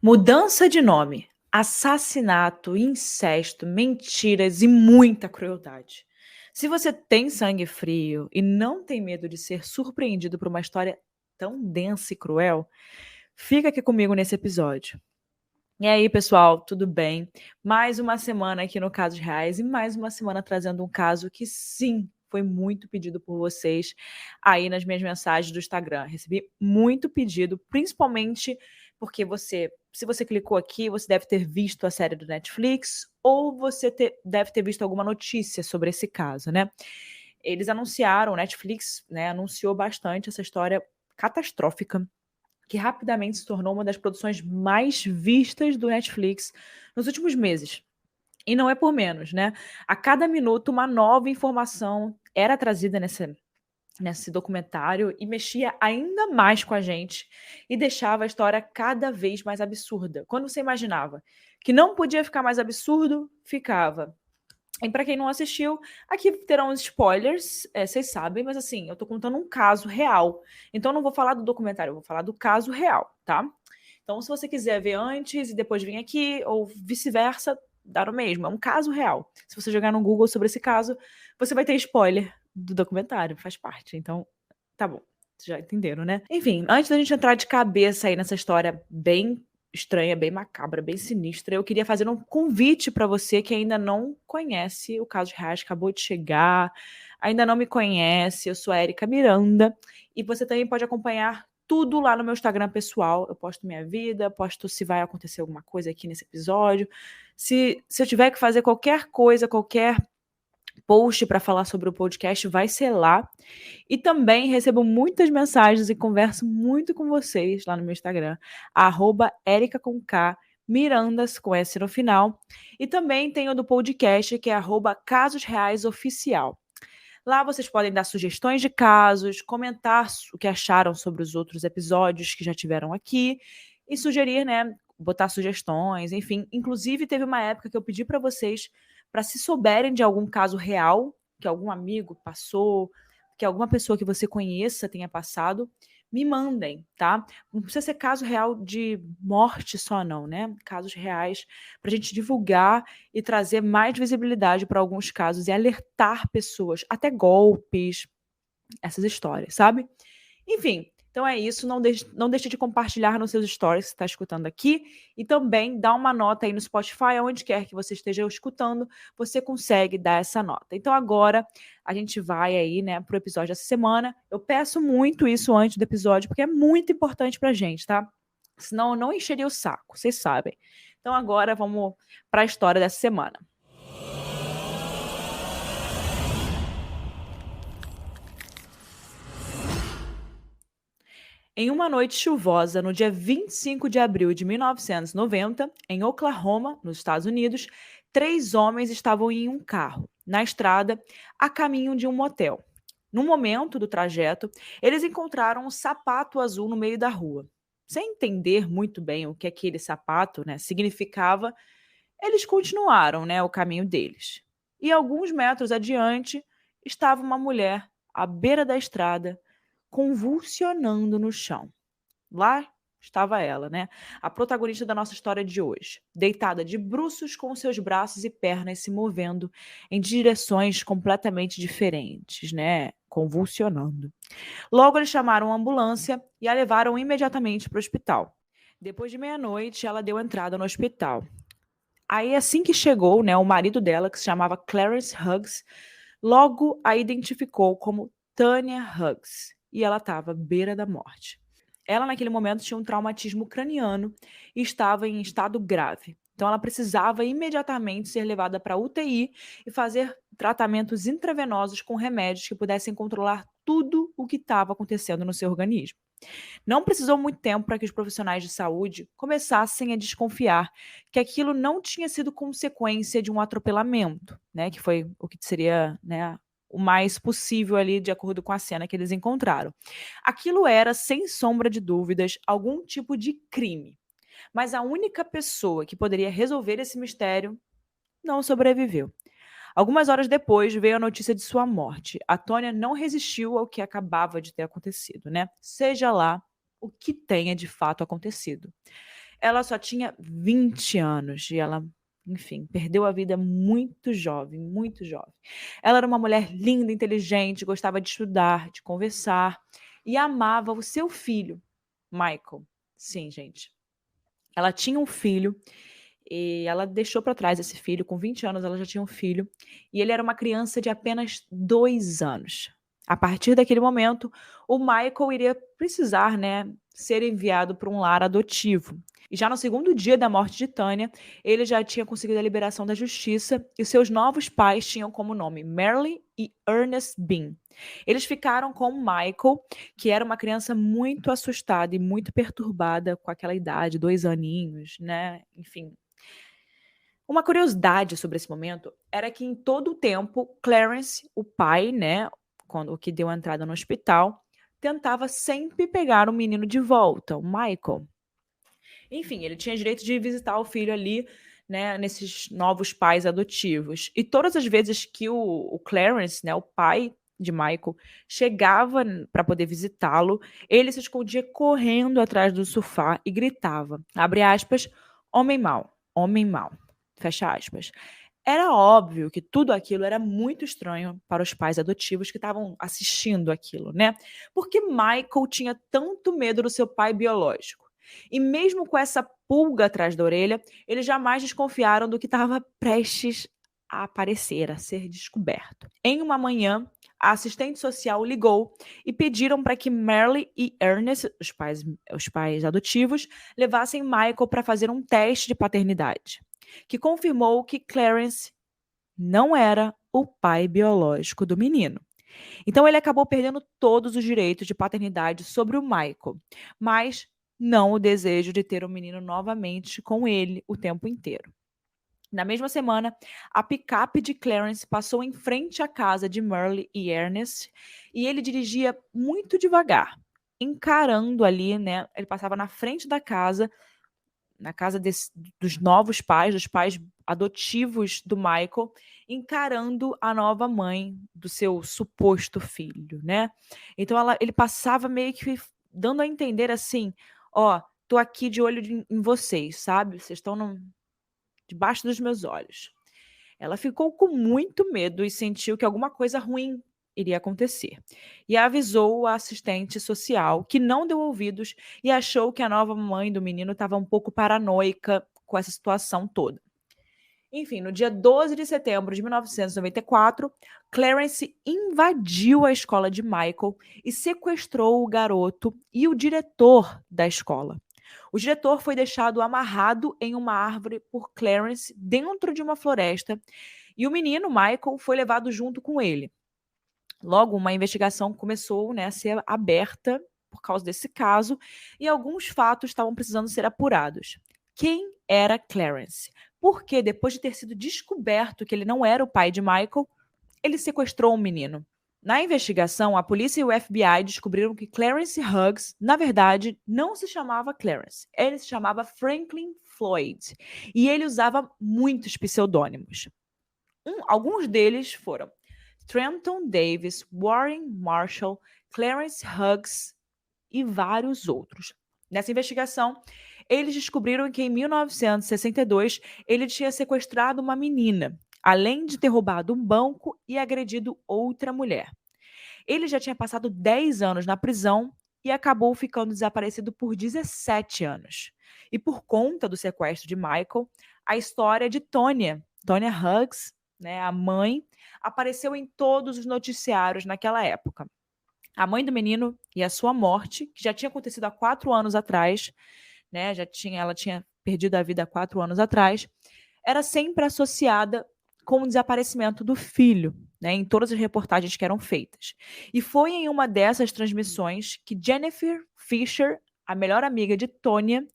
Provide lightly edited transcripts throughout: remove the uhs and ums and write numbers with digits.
Mudança de nome, assassinato, incesto, mentiras e muita crueldade. Se você tem sangue frio e não tem medo de ser surpreendido por uma história tão densa e cruel, fica aqui comigo nesse episódio. E aí, pessoal, tudo bem? Mais uma semana aqui no Casos Reais e mais uma semana trazendo um caso que, sim, foi muito pedido por vocês aí nas minhas mensagens do Instagram. Recebi muito pedido, principalmente porque se você clicou aqui, você deve ter visto a série do Netflix ou deve ter visto alguma notícia sobre esse caso, né? Eles anunciaram, o Netflix, né, anunciou bastante essa história catastrófica que rapidamente se tornou uma das produções mais vistas do Netflix nos últimos meses. E não é por menos, né? A cada minuto, uma nova informação era trazida nesse documentário e mexia ainda mais com a gente e deixava a história cada vez mais absurda. Quando você imaginava que não podia ficar mais absurdo, ficava. E para quem não assistiu, aqui terão os spoilers, vocês sabem, mas assim, eu tô contando um caso real. Então eu não vou falar do documentário, eu vou falar do caso real, tá? Então se você quiser ver antes e depois vir aqui, ou vice-versa, dá no mesmo. É um caso real. Se você jogar no Google sobre esse caso, você vai ter spoiler do documentário, faz parte. Então, tá bom. Vocês já entenderam, né? Enfim, antes da gente entrar de cabeça aí nessa história bem estranha, bem macabra, bem sinistra, eu queria fazer um convite para você que ainda não conhece o Caso Reais, acabou de chegar, ainda não me conhece, eu sou a Erika Miranda, e você também pode acompanhar tudo lá no meu Instagram pessoal, eu posto minha vida, posto se vai acontecer alguma coisa aqui nesse episódio, se eu tiver que fazer qualquer coisa, qualquer post para falar sobre o podcast, vai ser lá. E também recebo muitas mensagens e converso muito com vocês lá no meu Instagram, @erica com K, Mirandas com S no final. E também tem o do podcast, que é @Casos Reais Oficial. Lá vocês podem dar sugestões de casos, comentar o que acharam sobre os outros episódios que já tiveram aqui e sugerir, né, botar sugestões, enfim. Inclusive teve uma época que eu pedi para vocês para se souberem de algum caso real que algum amigo passou, que alguma pessoa que você conheça tenha passado, me mandem, tá? Não precisa ser caso real de morte só não, né? Casos reais para a gente divulgar e trazer mais visibilidade para alguns casos e alertar pessoas, até golpes, essas histórias, sabe? Enfim, então é isso. Não deixe de compartilhar nos seus stories que você está escutando aqui. E também dá uma nota aí no Spotify, onde quer que você esteja escutando, você consegue dar essa nota. Então agora a gente vai aí, né, pro episódio dessa semana. Eu peço muito isso antes do episódio, porque é muito importante pra gente, tá? Senão eu não encheria o saco, vocês sabem. Então agora vamos para a história dessa semana. Em uma noite chuvosa, no dia 25 de abril de 1990, em Oklahoma, nos Estados Unidos, 3 homens estavam em um carro, na estrada, a caminho de um motel. No momento do trajeto, eles encontraram um sapato azul no meio da rua. Sem entender muito bem o que aquele sapato, né, significava, eles continuaram, né, o caminho deles. E alguns metros adiante estava uma mulher à beira da estrada, convulsionando no chão. Lá estava ela, né? A protagonista da nossa história de hoje, deitada de bruços com seus braços e pernas se movendo em direções completamente diferentes, né? Convulsionando. Logo eles chamaram a ambulância e a levaram imediatamente para o hospital. Depois de meia-noite, ela deu entrada no hospital. Aí, assim que chegou, né, o marido dela, que se chamava Clarence Hughes, logo a identificou como Tanya Hughes. E ela estava à beira da morte. Ela, naquele momento, tinha um traumatismo craniano e estava em estado grave. Então, ela precisava imediatamente ser levada para a UTI e fazer tratamentos intravenosos com remédios que pudessem controlar tudo o que estava acontecendo no seu organismo. Não precisou muito tempo para que os profissionais de saúde começassem a desconfiar que aquilo não tinha sido consequência de um atropelamento, né, que foi o que seria, né, o mais possível ali, de acordo com a cena que eles encontraram. Aquilo era, sem sombra de dúvidas, algum tipo de crime. Mas a única pessoa que poderia resolver esse mistério não sobreviveu. Algumas horas depois veio a notícia de sua morte. A Tônia não resistiu ao que acabava de ter acontecido, né? Seja lá o que tenha de fato acontecido. Ela só tinha 20 anos e ela, enfim, perdeu a vida muito jovem, muito jovem. Ela era uma mulher linda, inteligente, gostava de estudar, de conversar e amava o seu filho, Michael. Sim, gente. Ela tinha um filho e ela deixou para trás esse filho. Com 20 anos, ela já tinha um filho e ele era uma criança de apenas 2 anos. A partir daquele momento, o Michael iria precisar, né, ser enviado para um lar adotivo. E já no segundo dia da morte de Tânia, ele já tinha conseguido a liberação da justiça e seus novos pais tinham como nome Merle e Ernest Bean. Eles ficaram com Michael, que era uma criança muito assustada e muito perturbada com aquela idade, 2 aninhos, né? Enfim. Uma curiosidade sobre esse momento era que em todo o tempo, Clarence, o pai, né, quando o que deu a entrada no hospital, tentava sempre pegar o menino de volta, o Michael. Enfim, ele tinha direito de visitar o filho ali, né, nesses novos pais adotivos. E todas as vezes que o Clarence, né, o pai de Michael, chegava para poder visitá-lo, ele se escondia correndo atrás do sofá e gritava, abre aspas, homem mau, fecha aspas. Era óbvio que tudo aquilo era muito estranho para os pais adotivos que estavam assistindo aquilo, né? Porque Michael tinha tanto medo do seu pai biológico. E mesmo com essa pulga atrás da orelha, eles jamais desconfiaram do que estava prestes a aparecer, a ser descoberto. Em uma manhã, a assistente social ligou e pediram para que Merle e Ernest, os pais adotivos, levassem Michael para fazer um teste de paternidade, que confirmou que Clarence não era o pai biológico do menino. Então ele acabou perdendo todos os direitos de paternidade sobre o Michael, mas não o desejo de ter o menino novamente com ele o tempo inteiro. Na mesma semana, a picape de Clarence passou em frente à casa de Merle e Ernest e ele dirigia muito devagar, encarando ali, né? Ele passava na frente da casa, na casa dos novos pais, dos pais adotivos do Michael, encarando a nova mãe do seu suposto filho, né? Então ele passava meio que dando a entender assim, ó, tô aqui de olho em vocês, sabe? Vocês estão debaixo dos meus olhos. Ela ficou com muito medo e sentiu que alguma coisa ruim iria acontecer. E avisou a assistente social, que não deu ouvidos e achou que a nova mãe do menino estava um pouco paranoica com essa situação toda. Enfim, no dia 12 de setembro de 1994, Clarence invadiu a escola de Michael e sequestrou o garoto e o diretor da escola. O diretor foi deixado amarrado em uma árvore por Clarence dentro de uma floresta e o menino, Michael, foi levado junto com ele. Logo, uma investigação começou, né, a ser aberta por causa desse caso e alguns fatos estavam precisando ser apurados. Quem era Clarence? Porque depois de ter sido descoberto que ele não era o pai de Michael, ele sequestrou um menino. Na investigação, a polícia e o FBI descobriram que Clarence Hughes, na verdade, não se chamava Clarence. Ele se chamava Franklin Floyd. E ele usava muitos pseudônimos. Alguns deles foram Trenton Davis, Warren Marshall, Clarence Hughes e vários outros. Nessa investigação, eles descobriram que em 1962 ele tinha sequestrado uma menina, além de ter roubado um banco e agredido outra mulher. Ele já tinha passado 10 anos na prisão e acabou ficando desaparecido por 17 anos. E por conta do sequestro de Michael, a história de Tonya Hughes, né, a mãe, apareceu em todos os noticiários naquela época. A mãe do menino e a sua morte, que já tinha acontecido há 4 anos atrás, né, ela tinha perdido a vida há 4 anos atrás, era sempre associada com o desaparecimento do filho, né, em todas as reportagens que eram feitas. E foi em uma dessas transmissões que Jennifer Fisher, a melhor amiga de Tonya,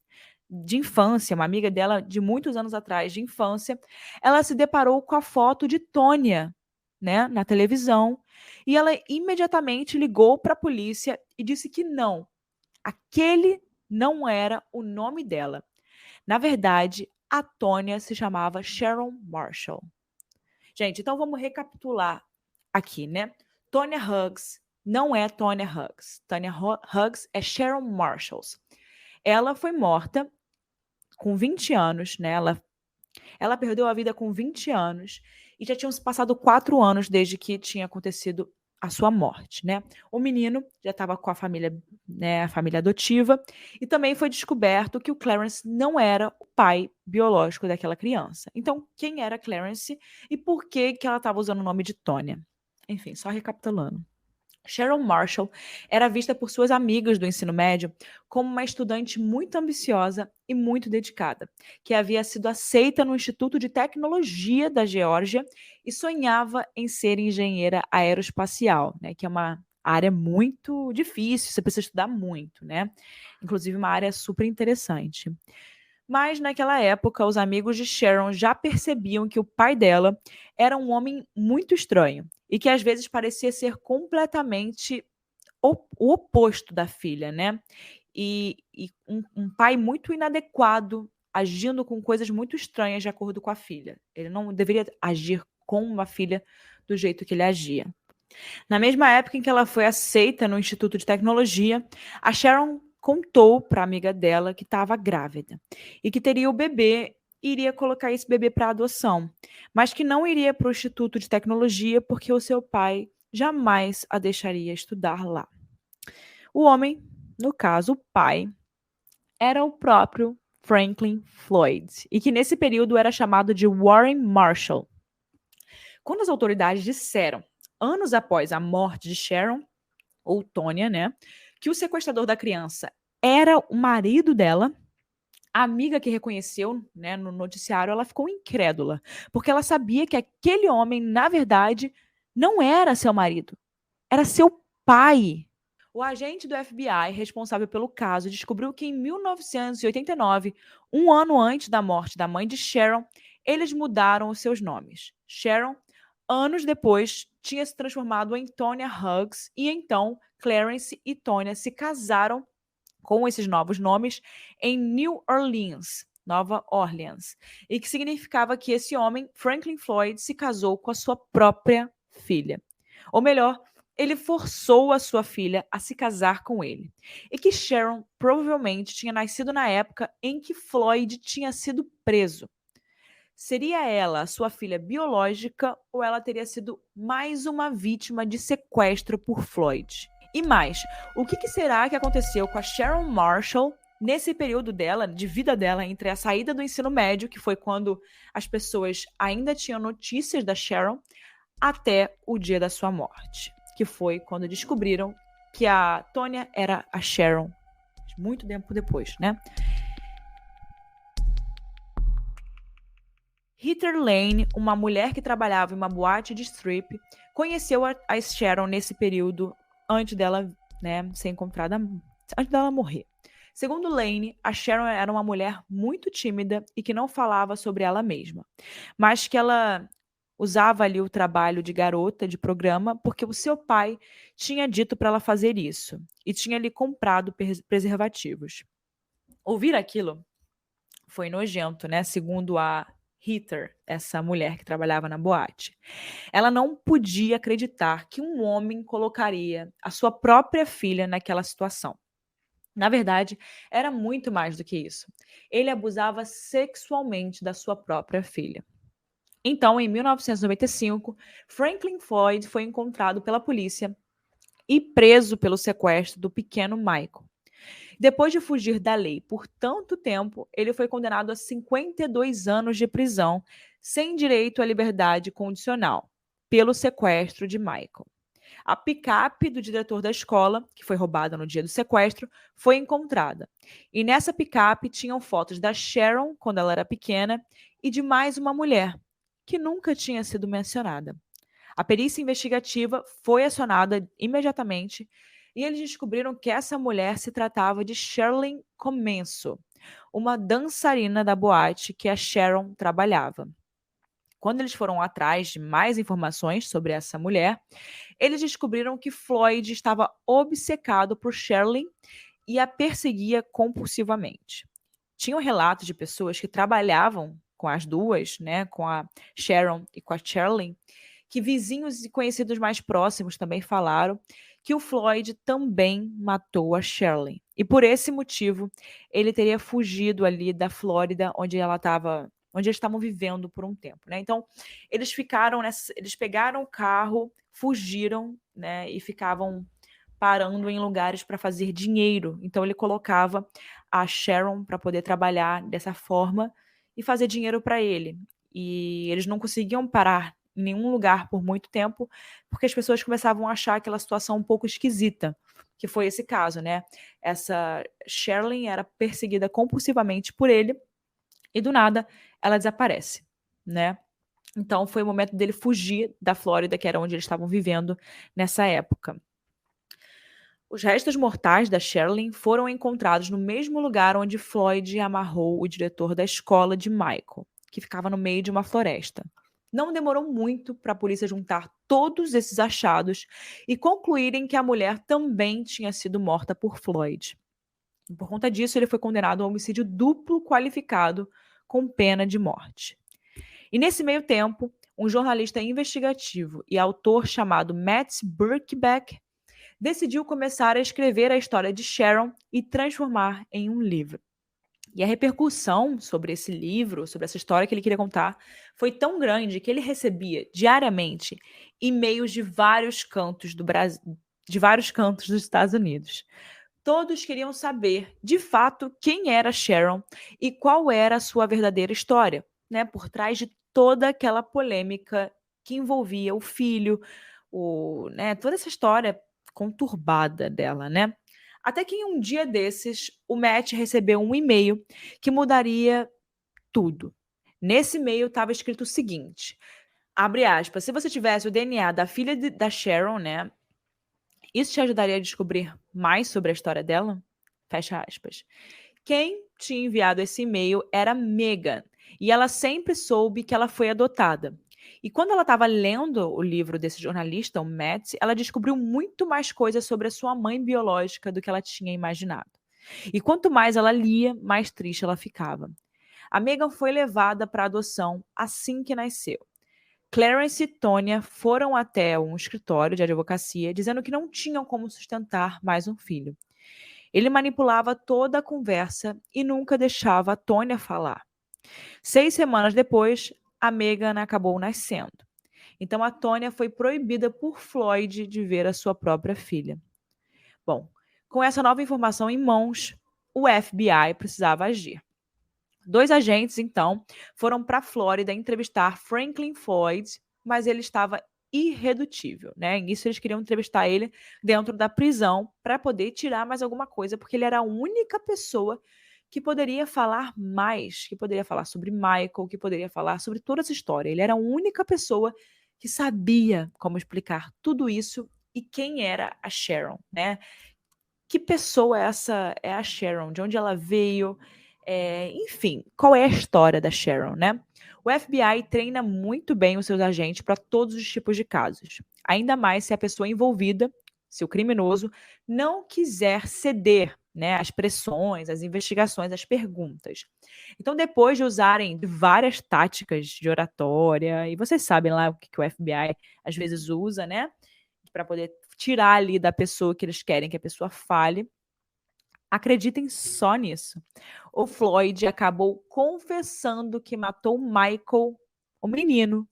de infância, uma amiga dela de muitos anos atrás, de infância, ela se deparou com a foto de Tonya, né, na televisão, e ela imediatamente ligou para a polícia e disse que não, aquele não era o nome dela. Na verdade, a Tonya se chamava Sharon Marshall. Gente, então vamos recapitular aqui, né? Tonya Hughes não é Tonya Hughes. Tonya Hughes é Sharon Marshall. Ela foi morta com 20 anos, né, ela perdeu a vida com 20 anos e já tinham se passado 4 anos desde que tinha acontecido a sua morte, né. O menino já estava com a família, né, a família adotiva, e também foi descoberto que o Clarence não era o pai biológico daquela criança. Então, quem era Clarence e por que que ela estava usando o nome de Tonya? Enfim, só recapitulando. Sharon Marshall era vista por suas amigas do ensino médio como uma estudante muito ambiciosa e muito dedicada, que havia sido aceita no Instituto de Tecnologia da Geórgia e sonhava em ser engenheira aeroespacial, né, que é uma área muito difícil, você precisa estudar muito, né? Inclusive uma área super interessante. Mas naquela época, os amigos de Sharon já percebiam que o pai dela era um homem muito estranho e que às vezes parecia ser completamente o oposto da filha, né? E um pai muito inadequado, agindo com coisas muito estranhas de acordo com a filha. Ele não deveria agir com uma filha do jeito que ele agia. Na mesma época em que ela foi aceita no Instituto de Tecnologia, a Sharon contou para a amiga dela que estava grávida e que teria o bebê e iria colocar esse bebê para adoção, mas que não iria para o Instituto de Tecnologia porque o seu pai jamais a deixaria estudar lá. O homem, no caso o pai, era o próprio Franklin Floyd e que nesse período era chamado de Warren Marshall. Quando as autoridades disseram, anos após a morte de Sharon, ou Tônia, né, que o sequestrador da criança era o marido dela, a amiga que reconheceu, né, no noticiário, ela ficou incrédula, porque ela sabia que aquele homem, na verdade, não era seu marido, era seu pai. O agente do FBI responsável pelo caso descobriu que em 1989, um ano antes da morte da mãe de Sharon, eles mudaram os seus nomes. Sharon, anos depois, tinha se transformado em Tonya Hughes e então Clarence e Tonya se casaram com esses novos nomes em New Orleans, Nova Orleans, e que significava que esse homem, Franklin Floyd, se casou com a sua própria filha. Ou melhor, ele forçou a sua filha a se casar com ele. E que Sharon provavelmente tinha nascido na época em que Floyd tinha sido preso. Seria ela a sua filha biológica ou ela teria sido mais uma vítima de sequestro por Floyd? E mais, o que será que aconteceu com a Sharon Marshall nesse período dela, de vida dela, entre a saída do ensino médio, que foi quando as pessoas ainda tinham notícias da Sharon, até o dia da sua morte, que foi quando descobriram que a Tonya era a Sharon, muito tempo depois, né? Heather Lane, uma mulher que trabalhava em uma boate de strip, conheceu a Sharon nesse período antes dela, né, ser encontrada, antes dela morrer. Segundo Lane, a Sharon era uma mulher muito tímida e que não falava sobre ela mesma, mas que ela usava ali o trabalho de garota de programa porque o seu pai tinha dito para ela fazer isso e tinha lhe comprado preservativos. Ouvir aquilo foi nojento, né? Segundo a Heather, essa mulher que trabalhava na boate. Ela não podia acreditar que um homem colocaria a sua própria filha naquela situação. Na verdade, era muito mais do que isso. Ele abusava sexualmente da sua própria filha. Então, em 1995, Franklin Floyd foi encontrado pela polícia e preso pelo sequestro do pequeno Michael. Depois de fugir da lei por tanto tempo, ele foi condenado a 52 anos de prisão, sem direito à liberdade condicional, pelo sequestro de Michael. A picape do diretor da escola, que foi roubada no dia do sequestro, foi encontrada. E nessa picape tinham fotos da Sharon, quando ela era pequena, e de mais uma mulher, que nunca tinha sido mencionada. A perícia investigativa foi acionada imediatamente e eles descobriram que essa mulher se tratava de Sherilyn Comenso, uma dançarina da boate que a Sharon trabalhava. Quando eles foram atrás de mais informações sobre essa mulher, eles descobriram que Floyd estava obcecado por Sherilyn e a perseguia compulsivamente. Tinham relatos de pessoas que trabalhavam com as duas, né, com a Sharon e com a Sherilyn, que vizinhos e conhecidos mais próximos também falaram que o Floyd também matou a Shirley. E por esse motivo, ele teria fugido ali da Flórida, onde eles estavam vivendo por um tempo, né? Então, eles pegaram o carro, fugiram, né? E ficavam parando em lugares para fazer dinheiro. Então, ele colocava a Sharon para poder trabalhar dessa forma e fazer dinheiro para ele. E eles não conseguiam parar em nenhum lugar por muito tempo, porque as pessoas começavam a achar aquela situação um pouco esquisita, que foi esse caso, né? Essa Shirley era perseguida compulsivamente por ele e do nada ela desaparece, né? Então foi o momento dele fugir da Flórida, que era onde eles estavam vivendo nessa época. Os restos mortais da Shirley foram encontrados no mesmo lugar onde Floyd amarrou o diretor da escola de Michael, que ficava no meio de uma floresta. Não demorou muito para a polícia juntar todos esses achados e concluírem que a mulher também tinha sido morta por Floyd. E por conta disso, ele foi condenado a homicídio duplo qualificado com pena de morte. E nesse meio tempo, um jornalista investigativo e autor chamado Matt Birkbeck decidiu começar a escrever a história de Sharon e transformar em um livro. E a repercussão sobre esse livro, sobre essa história que ele queria contar, foi tão grande que ele recebia diariamente e-mails de vários cantos do Brasil, de vários cantos dos Estados Unidos. Todos queriam saber, de fato, quem era Sharon e qual era a sua verdadeira história, né, por trás de toda aquela polêmica que envolvia o filho, toda essa história conturbada dela, né? Até que em um dia desses, o Matt recebeu um e-mail que mudaria tudo. Nesse e-mail estava escrito o seguinte, abre aspas, se você tivesse o DNA da filha da Sharon, né, isso te ajudaria a descobrir mais sobre a história dela? Fecha aspas. Quem tinha enviado esse e-mail era Megan, e ela sempre soube que ela foi adotada. E quando ela estava lendo o livro desse jornalista, o Matt, ela descobriu muito mais coisas sobre a sua mãe biológica do que ela tinha imaginado. E quanto mais ela lia, mais triste ela ficava. A Megan foi levada para adoção assim que nasceu. Clarence e Tonya foram até um escritório de advocacia dizendo que não tinham como sustentar mais um filho. Ele manipulava toda a conversa e nunca deixava a Tonya falar. 6 semanas depois, a Megan acabou nascendo. Então a Tonya foi proibida por Floyd de ver a sua própria filha. Bom, com essa nova informação em mãos, o FBI precisava agir. 2 agentes, então, foram para a Flórida entrevistar Franklin Floyd, mas ele estava irredutível, né? Nisso eles queriam entrevistar ele dentro da prisão para poder tirar mais alguma coisa, porque ele era a única pessoa que poderia falar mais, que poderia falar sobre Michael, que poderia falar sobre toda essa história. Ele era a única pessoa que sabia como explicar tudo isso e quem era a Sharon, né? Que pessoa é a Sharon? De onde ela veio? Enfim, qual é a história da Sharon, né? O FBI treina muito bem os seus agentes para todos os tipos de casos. Ainda mais se a pessoa envolvida, se o criminoso, não quiser ceder, né, às pressões, às investigações, às perguntas. Então, depois de usarem várias táticas de oratória, e vocês sabem lá o que o FBI às vezes usa, né? Para poder tirar ali da pessoa que eles querem que a pessoa fale. Acreditem só nisso. O Floyd acabou confessando que matou Michael, o menino,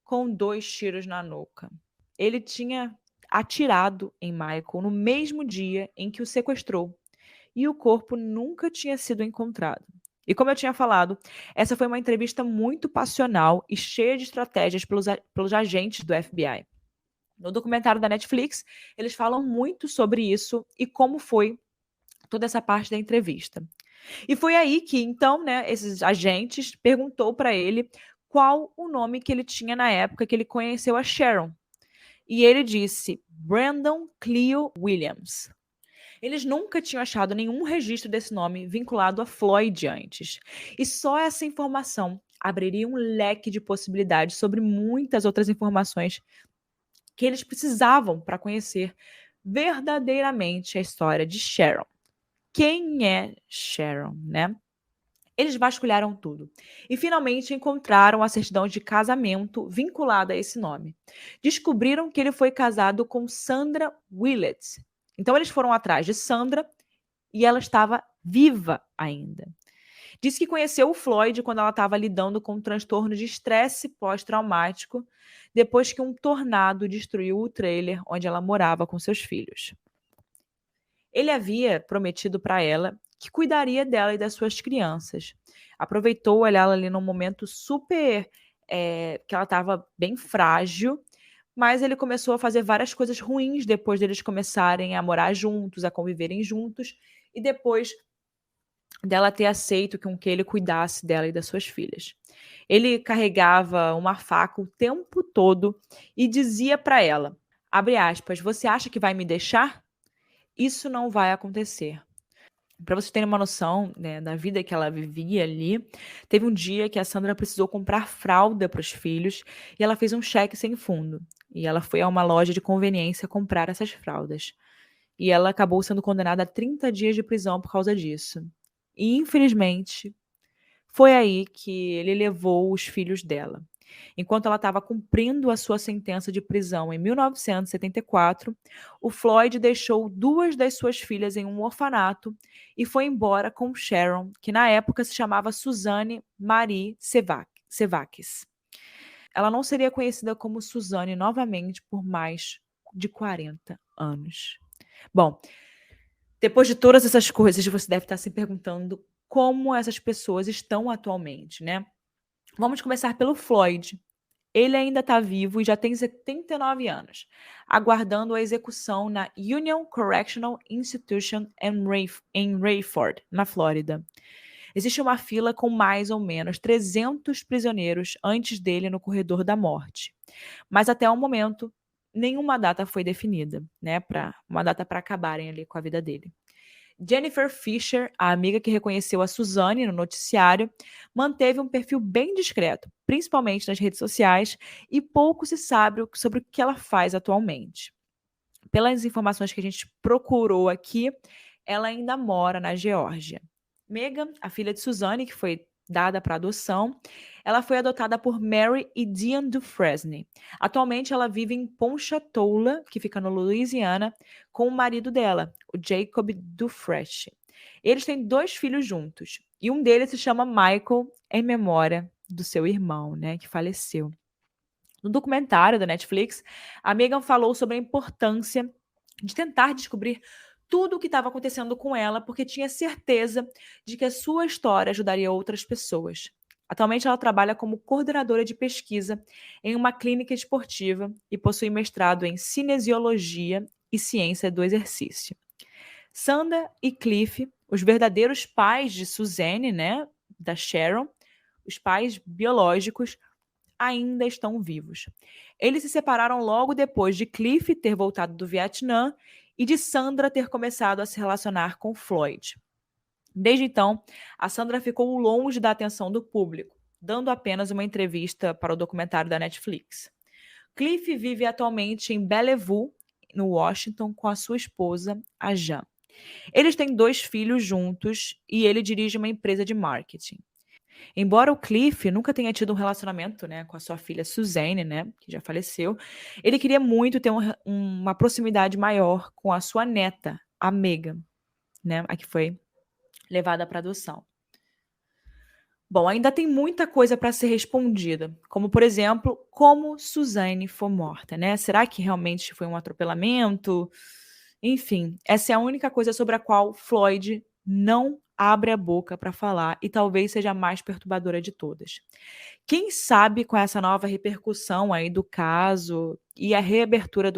com 2 tiros na nuca. Ele tinha atirado em Michael no mesmo dia em que o sequestrou e o corpo nunca tinha sido encontrado. E como eu tinha falado, essa foi uma entrevista muito passional e cheia de estratégias pelos agentes do FBI. No documentário da Netflix, eles falam muito sobre isso e como foi toda essa parte da entrevista. E foi aí que, então, né, esses agentes perguntou para ele qual o nome que ele tinha na época que ele conheceu a Sharon. E ele disse Brandon Cleo Williams. Eles nunca tinham achado nenhum registro desse nome vinculado a Floyd antes. E só essa informação abriria um leque de possibilidades sobre muitas outras informações que eles precisavam para conhecer verdadeiramente a história de Sharon. Quem é Sharon, né? Eles vasculharam tudo e finalmente encontraram a certidão de casamento vinculada a esse nome. Descobriram que ele foi casado com Sandra Willett. Então eles foram atrás de Sandra e ela estava viva ainda. Disse que conheceu o Floyd quando ela estava lidando com um transtorno de estresse pós-traumático, depois que um tornado destruiu o trailer onde ela morava com seus filhos. Ele havia prometido para ela que cuidaria dela e das suas crianças. Aproveitou olhar ela ali num momento super que ela estava bem frágil, mas ele começou a fazer várias coisas ruins depois deles começarem a morar juntos, a conviverem juntos, e depois dela ter aceito que ele cuidasse dela e das suas filhas. Ele carregava uma faca o tempo todo e dizia para ela, abre aspas, você acha que vai me deixar? Isso não vai acontecer. Para vocês terem uma noção, né, da vida que ela vivia ali, teve um dia que a Sandra precisou comprar fralda para os filhos e ela fez um cheque sem fundo. E ela foi a uma loja de conveniência comprar essas fraldas. E ela acabou sendo condenada a 30 dias de prisão por causa disso. E, infelizmente, foi aí que ele levou os filhos dela. Enquanto ela estava cumprindo a sua sentença de prisão em 1974, o Floyd deixou duas das suas filhas em um orfanato e foi embora com Sharon, que na época se chamava Suzanne Marie Sevakis. Ela não seria conhecida como Suzanne novamente por mais de 40 anos. Bom, depois de todas essas coisas, você deve estar se perguntando como essas pessoas estão atualmente, né? Vamos começar pelo Floyd. Ele ainda está vivo e já tem 79 anos, aguardando a execução na Union Correctional Institution em Rayford, na Flórida. Existe uma fila com mais ou menos 300 prisioneiros antes dele no corredor da morte. Mas até o momento, nenhuma data foi definida, né, uma data para acabarem ali com a vida dele. Jennifer Fisher, a amiga que reconheceu a Suzanne no noticiário, manteve um perfil bem discreto, principalmente nas redes sociais, e pouco se sabe sobre o que ela faz atualmente. Pelas informações que a gente procurou aqui, ela ainda mora na Geórgia. Megan, a filha de Suzanne, que foi dada para adoção, ela foi adotada por Mary e Dean Dufresne. Atualmente, ela vive em Ponchatoula, que fica no Louisiana, com o marido dela, o Jacob Dufresne. Eles têm 2 filhos juntos, e um deles se chama Michael, em memória do seu irmão, né, que faleceu. No documentário da Netflix, a Megan falou sobre a importância de tentar descobrir tudo o que estava acontecendo com ela, porque tinha certeza de que a sua história ajudaria outras pessoas. Atualmente, ela trabalha como coordenadora de pesquisa em uma clínica esportiva e possui mestrado em cinesiologia e ciência do exercício. Sandra e Cliff, os verdadeiros pais de Suzanne, né, da Sharon, os pais biológicos, ainda estão vivos. Eles se separaram logo depois de Cliff ter voltado do Vietnã e de Sandra ter começado a se relacionar com Floyd. Desde então, a Sandra ficou longe da atenção do público, dando apenas uma entrevista para o documentário da Netflix. Cliff vive atualmente em Bellevue, no Washington, com a sua esposa, a Jan. Eles têm 2 filhos juntos e ele dirige uma empresa de marketing. Embora o Cliff nunca tenha tido um relacionamento, né, com a sua filha Suzanne, né, que já faleceu, ele queria muito ter uma proximidade maior com a sua neta, a Megan, né, a que foi levada para adoção. Bom, ainda tem muita coisa para ser respondida, como, por exemplo, como Suzanne foi morta, né? Será que realmente foi um atropelamento? Enfim, essa é a única coisa sobre a qual Floyd não abre a boca para falar e talvez seja a mais perturbadora de todas. Quem sabe com essa nova repercussão aí do caso e a reabertura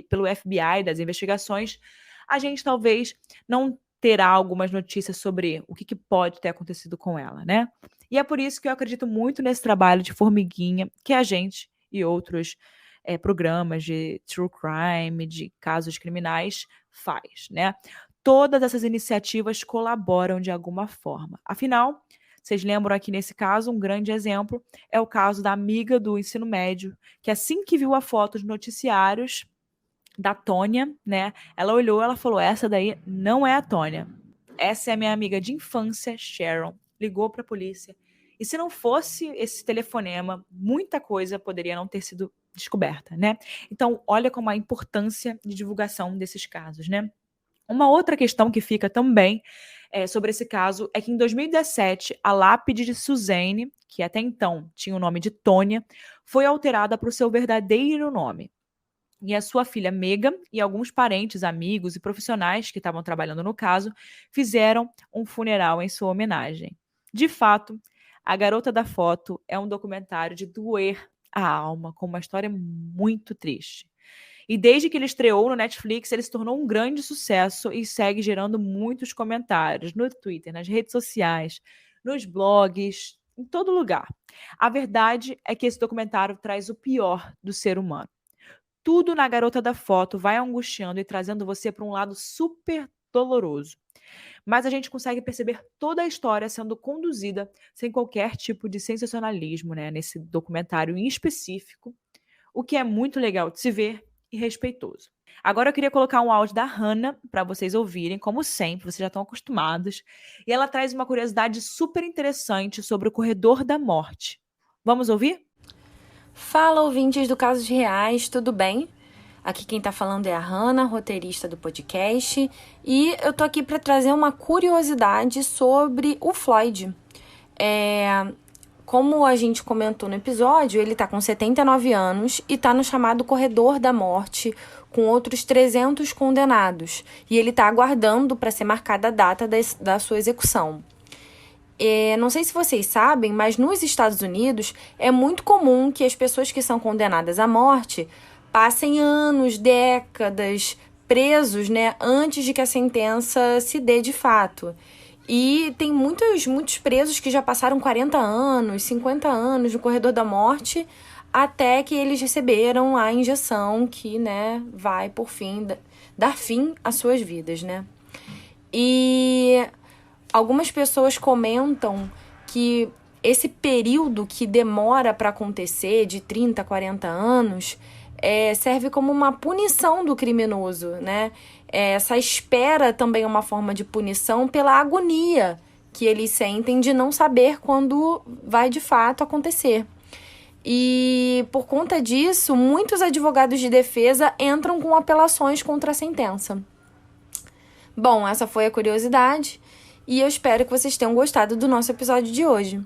pelo FBI das investigações, a gente talvez não terá algumas notícias sobre o que pode ter acontecido com ela, né? E é por isso que eu acredito muito nesse trabalho de formiguinha que a gente e outros programas de true crime, de casos criminais faz, né? Todas essas iniciativas colaboram de alguma forma. Afinal, vocês lembram aqui nesse caso, um grande exemplo é o caso da amiga do ensino médio, que assim que viu a foto dos noticiários da Tônia, né? Ela olhou, ela falou: essa daí não é a Tônia. Essa é a minha amiga de infância, Sharon. ligou para a polícia. E se não fosse esse telefonema, muita coisa poderia não ter sido descoberta, né? Então, olha como a importância de divulgação desses casos, né? Uma outra questão que fica também sobre esse caso é que em 2017 a lápide de Suzane, que até então tinha o nome de Tônia, foi alterada para o seu verdadeiro nome. E a sua filha Megan e alguns parentes, amigos e profissionais que estavam trabalhando no caso fizeram um funeral em sua homenagem. De fato, A Garota da Foto é um documentário de doer a alma, com uma história muito triste. E desde que ele estreou no Netflix, ele se tornou um grande sucesso e segue gerando muitos comentários no Twitter, nas redes sociais, nos blogs, em todo lugar. A verdade é que esse documentário traz o pior do ser humano. Tudo na Garota da Foto vai angustiando e trazendo você para um lado super doloroso. Mas a gente consegue perceber toda a história sendo conduzida sem qualquer tipo de sensacionalismo, né, nesse documentário em específico, o que é muito legal de se ver e respeitoso. Agora eu queria colocar um áudio da Hannah para vocês ouvirem, como sempre, vocês já estão acostumados, e ela traz uma curiosidade super interessante sobre o corredor da morte. Vamos ouvir? Fala, ouvintes do Casos Reais, tudo bem? Aqui quem tá falando é a Hannah, roteirista do podcast, e eu tô aqui para trazer uma curiosidade sobre o Floyd. Como a gente comentou no episódio, ele tá com 79 anos e tá no chamado Corredor da Morte, com outros 300 condenados, e ele tá aguardando para ser marcada a data da sua execução. Não sei se vocês sabem, mas nos Estados Unidos é muito comum que as pessoas que são condenadas à morte passem anos, décadas presos, né, antes de que a sentença se dê de fato. E tem muitos presos que já passaram 40 anos, 50 anos no corredor da morte, até que eles receberam a injeção que, né, vai, por fim, dar fim às suas vidas, né? E algumas pessoas comentam que esse período que demora para acontecer, de 30, 40 anos, serve como uma punição do criminoso, né? Essa espera também é uma forma de punição pela agonia que eles sentem de não saber quando vai de fato acontecer. E por conta disso, muitos advogados de defesa entram com apelações contra a sentença. Bom, essa foi a curiosidade e eu espero que vocês tenham gostado do nosso episódio de hoje.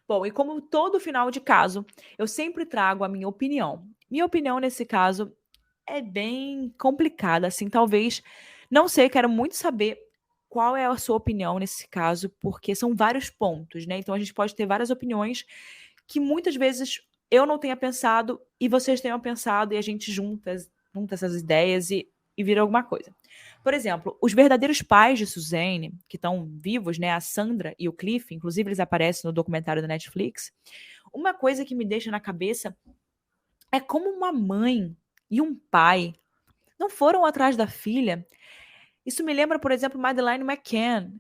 Bom, e como todo final de caso, eu sempre trago a minha opinião. Minha opinião nesse caso é bem complicada, assim, talvez, não sei, quero muito saber qual é a sua opinião nesse caso, porque são vários pontos, né? Então a gente pode ter várias opiniões que muitas vezes eu não tenha pensado e vocês tenham pensado e a gente junta essas ideias e vira alguma coisa. Por exemplo, os verdadeiros pais de Suzane, que estão vivos, né, a Sandra e o Cliff, inclusive eles aparecem no documentário da Netflix, uma coisa que me deixa na cabeça é como uma mãe e um pai não foram atrás da filha. Isso me lembra, por exemplo, Madeleine McCann.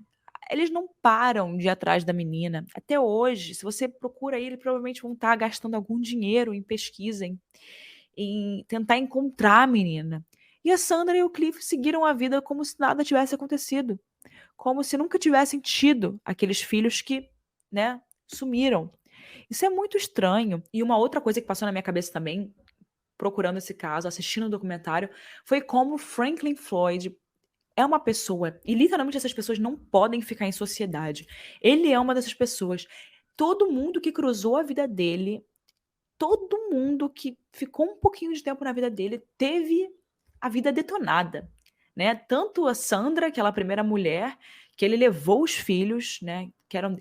Eles não param de ir atrás da menina. Até hoje, se você procura aí, eles provavelmente vão estar gastando algum dinheiro em pesquisa, em tentar encontrar a menina. E a Sandra e o Cliff seguiram a vida como se nada tivesse acontecido. Como se nunca tivessem tido aqueles filhos que, né, sumiram. Isso é muito estranho. E uma outra coisa que passou na minha cabeça também, procurando esse caso, assistindo o documentário, foi como Franklin Floyd é uma pessoa, e literalmente essas pessoas não podem ficar em sociedade. Ele é uma dessas pessoas. Todo mundo que cruzou a vida dele, todo mundo que ficou um pouquinho de tempo na vida dele, teve a vida detonada, né? Tanto a Sandra, aquela primeira mulher, que ele levou os filhos, né?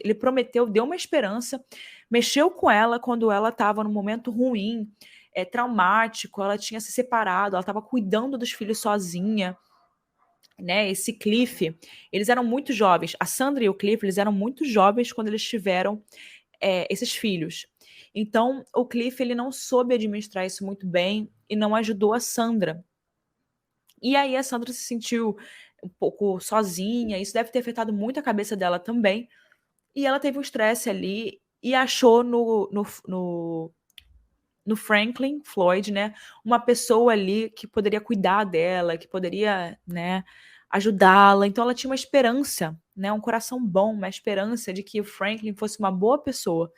Ele prometeu, deu uma esperança, mexeu com ela quando ela estava num momento ruim, traumático, ela tinha se separado, ela estava cuidando dos filhos sozinha, né? Esse Cliff, eles eram muito jovens. A Sandra e o Cliff, eles eram muito jovens quando eles tiveram esses filhos. Então, o Cliff, ele não soube administrar isso muito bem e não ajudou a Sandra. E aí a Sandra se sentiu um pouco sozinha, isso deve ter afetado muito a cabeça dela também. E ela teve um estresse ali e achou no Franklin Floyd, né, uma pessoa ali que poderia cuidar dela, que poderia, né, ajudá-la. Então ela tinha uma esperança, né, um coração bom, uma esperança de que o Franklin fosse uma boa pessoa.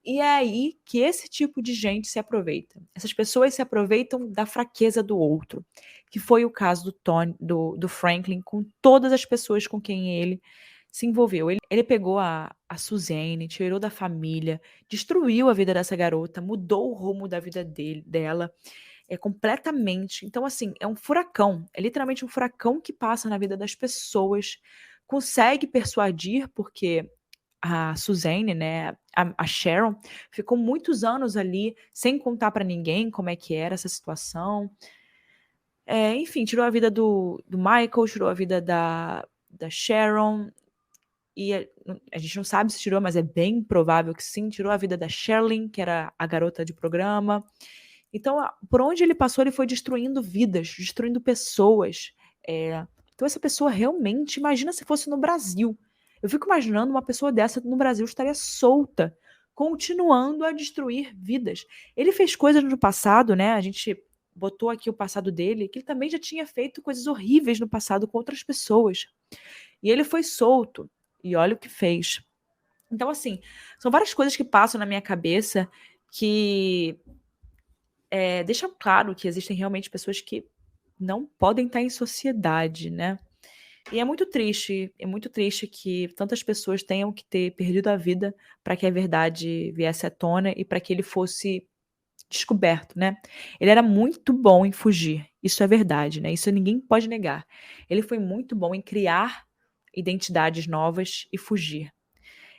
E é aí que esse tipo de gente se aproveita. Essas pessoas se aproveitam da fraqueza do outro, que foi o caso do Franklin com todas as pessoas com quem ele se envolveu. Ele pegou a Suzanne, tirou da família, destruiu a vida dessa garota, mudou o rumo da vida dela, completamente. Então, assim, é um furacão, é literalmente um furacão que passa na vida das pessoas, consegue persuadir, porque a Suzanne, né, a Sharon, ficou muitos anos ali sem contar para ninguém como é que era essa situação. Enfim, tirou a vida do Michael, tirou a vida da Sharon, e a gente não sabe se tirou, mas é bem provável que sim, tirou a vida da Sherlyn, que era a garota de programa. Então, por onde ele passou, ele foi destruindo vidas, destruindo pessoas. Então, essa pessoa realmente, imagina se fosse no Brasil. Eu fico imaginando uma pessoa dessa no Brasil estaria solta, continuando a destruir vidas. Ele fez coisas no passado, né? A gente botou aqui o passado dele, que ele também já tinha feito coisas horríveis no passado com outras pessoas. E ele foi solto. E olha o que fez. Então, assim, são várias coisas que passam na minha cabeça que deixam claro que existem realmente pessoas que não podem estar em sociedade, né? E é muito triste que tantas pessoas tenham que ter perdido a vida para que a verdade viesse à tona e para que ele fosse descoberto, né? Ele era muito bom em fugir, isso é verdade, né? Isso ninguém pode negar. Ele foi muito bom em criar identidades novas e fugir.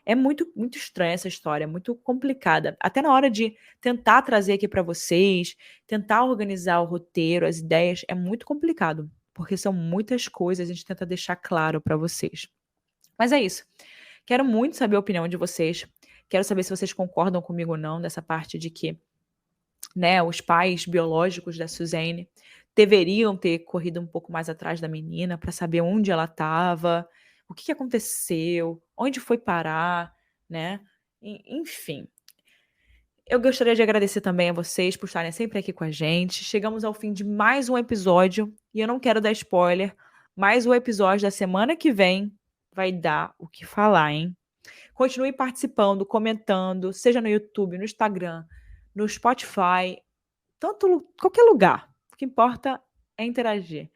É muito, muito estranha essa história, muito complicada. Até na hora de tentar trazer aqui para vocês, tentar organizar o roteiro, as ideias, é muito complicado, porque são muitas coisas, a gente tenta deixar claro para vocês. Mas é isso. Quero muito saber a opinião de vocês. Quero saber se vocês concordam comigo ou não nessa parte de que, né, os pais biológicos da Suzanne deveriam ter corrido um pouco mais atrás da menina para saber onde ela estava, o que aconteceu, onde foi parar, né? Enfim. Eu gostaria de agradecer também a vocês por estarem sempre aqui com a gente. Chegamos ao fim de mais um episódio e eu não quero dar spoiler, mas o episódio da semana que vem vai dar o que falar, hein? Continue participando, comentando, seja no YouTube, no Instagram, no Spotify, qualquer lugar. O que importa é interagir.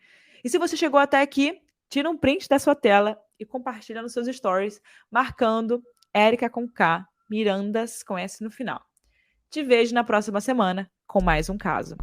E se você chegou até aqui, tira um print da sua tela e compartilha nos seus stories, marcando Érica com K, Mirandas com S no final. Te vejo na próxima semana com mais um caso.